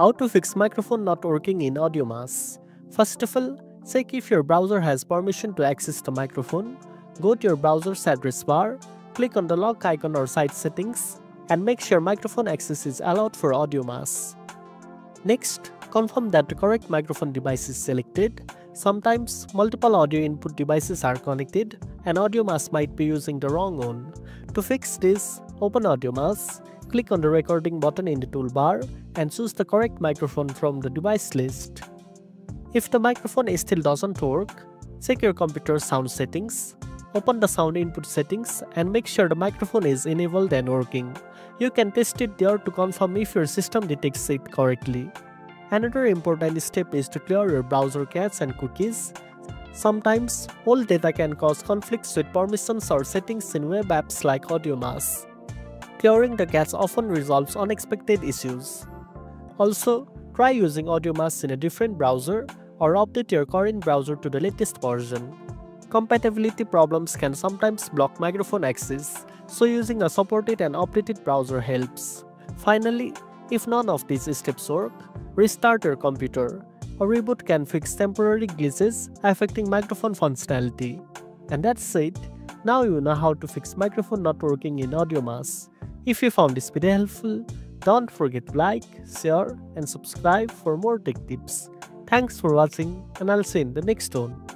How to fix microphone not working in AudioMass. First of all, check if your browser has permission to access the microphone. Go to your browser's address bar, click on the lock icon or site settings, and make sure microphone access is allowed for AudioMass. Next, confirm that the correct microphone device is selected. Sometimes, multiple audio input devices are connected and AudioMass might be using the wrong one. To fix this, open AudioMass, click on the recording button in the toolbar and choose the correct microphone from the device list. If the microphone still doesn't work, check your computer's sound settings. Open the sound input settings and make sure the microphone is enabled and working. You can test it there to confirm if your system detects it correctly. Another important step is to clear your browser cache and cookies. Sometimes, old data can cause conflicts with permissions or settings in web apps like AudioMass. Clearing the cache often resolves unexpected issues. Also, try using AudioMass in a different browser or update your current browser to the latest version. Compatibility problems can sometimes block microphone access, so using a supported and updated browser helps. Finally, if none of these steps work, restart your computer. A reboot can fix temporary glitches affecting microphone functionality. And that's it. Now you know how to fix microphone not working in AudioMass. If you found this video helpful, don't forget to like, share, and subscribe for more tech tips. Thanks for watching, and I'll see you in the next one.